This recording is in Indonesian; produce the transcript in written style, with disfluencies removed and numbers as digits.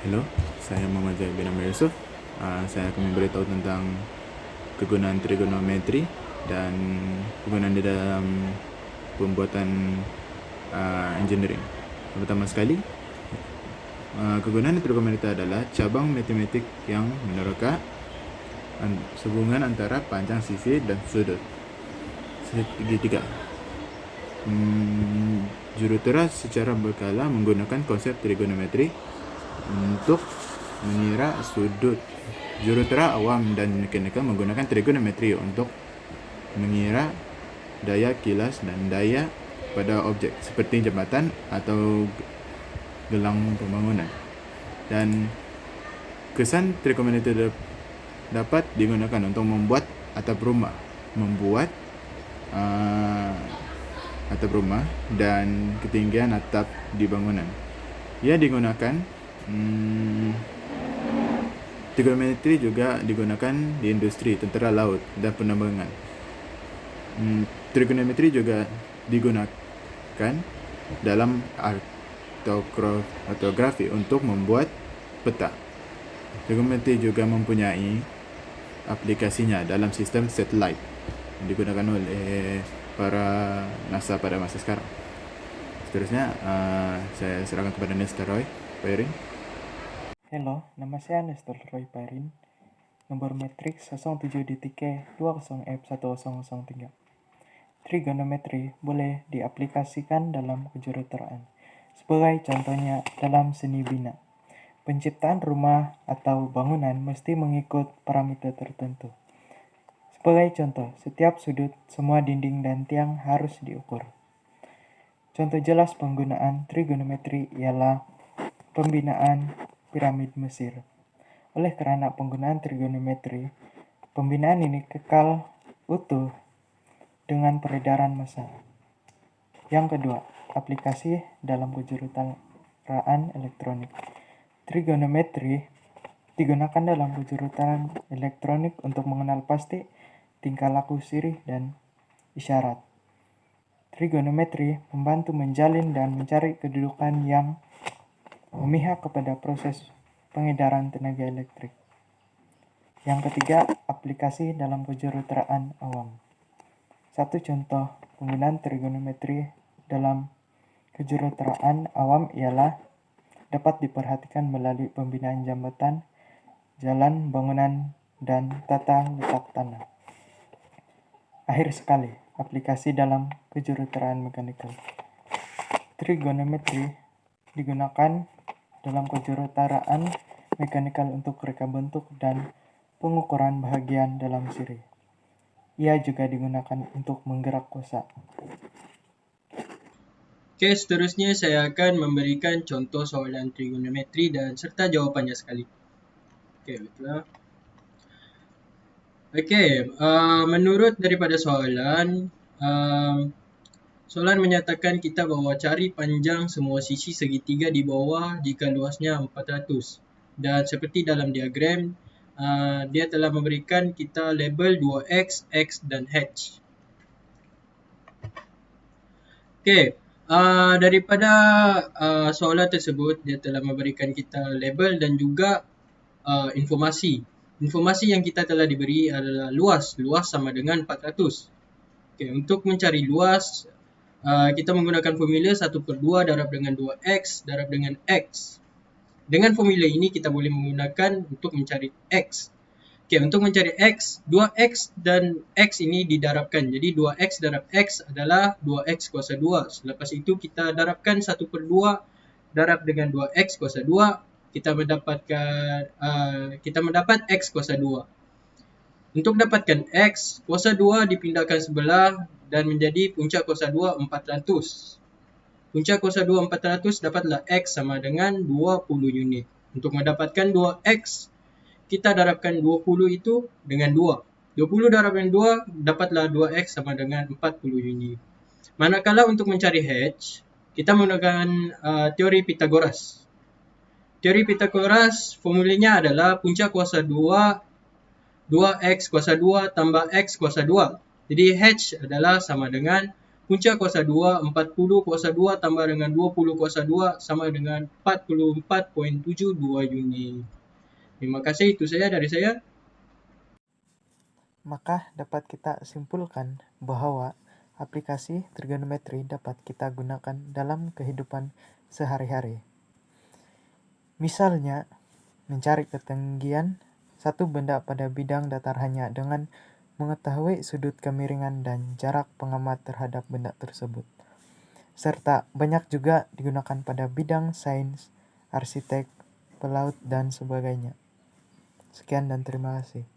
Hello, saya Muhammad Zaid bin Amir Yusof. Saya akan memberitahu tentang kegunaan trigonometri dan kegunaan di dalam pembuatan engineering. Pertama sekali, kegunaan trigonometri adalah cabang matematik yang menerka hubungan antara panjang sisi dan sudut segitiga. Jurutera secara berkala menggunakan konsep trigonometri untuk mengira sudut. Jurutera awam dan mekanikal menggunakan trigonometri untuk mengira daya kilas dan daya pada objek seperti jambatan atau gelang pembangunan. Dan kesan trigonometri dapat digunakan untuk membuat atap rumah, atap rumah dan ketinggian atap di bangunan. Ia digunakan trigonometri juga digunakan di industri, tentera laut dan penambangan. Trigonometri juga digunakan dalam artografi untuk membuat peta. Trigonometri juga mempunyai aplikasinya dalam sistem satelit yang digunakan oleh para NASA pada masa sekarang. Seterusnya, saya serahkan kepada Nestor Roy Pairin. Halo, nama saya Nestor Roy Pairin. Nomor matriks 07DTK20F1003. Trigonometri boleh diaplikasikan dalam kejuruteraan. Sebagai contohnya dalam seni bina. Penciptaan rumah atau bangunan mesti mengikut parameter tertentu. Sebagai contoh, setiap sudut, semua dinding dan tiang harus diukur. Contoh jelas penggunaan trigonometri ialah pembinaan piramid Mesir. Oleh karena penggunaan trigonometri, pembinaan ini kekal utuh dengan peredaran massa. Yang kedua, aplikasi dalam kejuruteraan elektronik. Trigonometri digunakan dalam kejuruteraan elektronik untuk mengenal pasti tingkah laku sirih dan isyarat. Trigonometri membantu menjalin dan mencari kedudukan yang memihak kepada proses pengedaran tenaga elektrik. Yang ketiga, aplikasi dalam kejuruteraan awam. Satu contoh penggunaan trigonometri dalam kejuruteraan awam ialah dapat diperhatikan melalui pembinaan jambatan, jalan, bangunan, dan tata letak tanah. Akhir sekali, aplikasi dalam kejuruteraan mekanikal. Trigonometri digunakan dalam kejuruteraan mekanikal untuk reka bentuk dan pengukuran bahagian dalam sirih. Ia juga digunakan untuk menggerak kuasa. Oke, seterusnya saya akan memberikan contoh soalan trigonometri dan serta jawapannya sekali. Oke, baiklah. Oke, menurut daripada soalan, soalan menyatakan kita bahawa cari panjang semua sisi segitiga di bawah jika luasnya 400. Dan seperti dalam diagram, dia telah memberikan kita label 2x, x dan h. Oke, daripada soalan tersebut, dia telah memberikan kita label dan juga informasi. Informasi yang kita telah diberi adalah luas. Luas sama dengan 400. Okay, untuk mencari luas, kita menggunakan formula 1/2 darab dengan 2x darab dengan x. Dengan formula ini kita boleh menggunakan untuk mencari x. Okay, untuk mencari x, 2x dan x ini didarabkan. Jadi 2x darab x adalah 2x kuasa 2. Selepas itu kita darabkan 1/2 darab dengan 2x kuasa 2. Kita mendapat x kuasa 2. Untuk dapatkan x, kuasa 2 dipindahkan sebelah dan menjadi puncak kuasa 2 400. Puncak kuasa 2 400 dapatlah x sama dengan 20 unit. Untuk mendapatkan 2x, kita darabkan 20 itu dengan 2. 20 darab dengan 2 dapatlah 2x sama dengan 40 unit. Manakala untuk mencari h, kita menggunakan teori Pythagoras. Teori Pythagoras formulanya adalah puncak kuasa 2, 2x kuasa 2 tambah x kuasa 2. Jadi h adalah sama dengan punca kuasa 2, 40 kuasa 2 tambah dengan 20 kuasa 2 sama dengan 44.72 unit. Terima kasih, itu saja dari saya. Maka dapat kita simpulkan bahwa aplikasi trigonometri dapat kita gunakan dalam kehidupan sehari-hari. Misalnya, mencari ketinggian satu benda pada bidang datar hanya dengan mengetahui sudut kemiringan dan jarak pengamat terhadap benda tersebut. Serta banyak juga digunakan pada bidang sains, arsitek, pelaut, dan sebagainya. Sekian dan terima kasih.